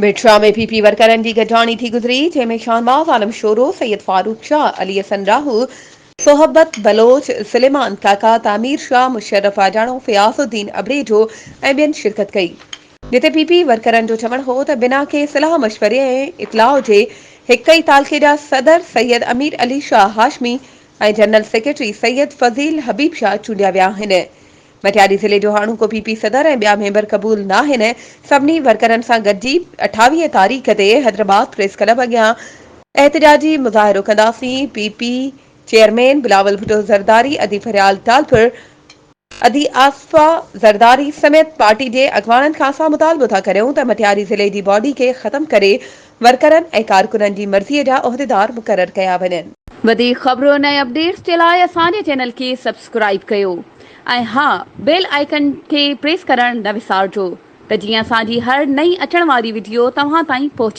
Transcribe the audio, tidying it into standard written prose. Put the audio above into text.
बिठरा में पीपी वर्करन की गठानी थी गुजरी, जंहिंमें शाहनवाज आलम शोरो, सैयद फारूक शाह, अली हसन राहू, सोहबत बलोच, सुलेमान काका, तामीर शाह, मुशर्रफ आजाणो, फयाजुद्दीन अबरेजो ऐं ॿियनि शिरकत कई। जिते पीपी वर्करन जो चवणु हो त बिना के सलाह मशवरे ऐं इतलाउ जे हिक ई तालके जा सदर सैयद अमीर अली शाह हाशमी ऐं जनरल सेक्रेटरी सैयद फज़ील हबीब शाह चूंडिया विया आहिनि। मटियारी ज़िले जो हाणोको पीपी सदर ऐं ॿिया मेंबर क़बूल न आहिनि। सभिनी वर्करनि सां गॾिजी 28 तारीख़ ते हैदराबाद प्रेस क्लब अॻियां एहतिजाजी मुज़ाहिरो कंदासीं। पीपी चेयरमैन बिलावल भुट्टो ज़रदारी, अदी फरियाल तालपुर, अदी आसफा ज़रदारी समेत पार्टी के अगवाननि खां असां मुतालबो था करियूं त मटियारी ज़िले जी बॉडी के ख़त्म करे वर्करनि ऐं कारकुननि जी मर्ज़ीअ जा उहिदेदार मुक़रर कया वञनि। वधीक ख़बरुनि ऐं अपडेट्स जे लाइ असांजे चैनल खे सब्सक्राइब कयो ऐं हा, बेल आइकन खे प्रेस करणु न विसारिजो त जीअं असांजी हर नई अचण वारी वीडियो तव्हां ताईं पहुचे।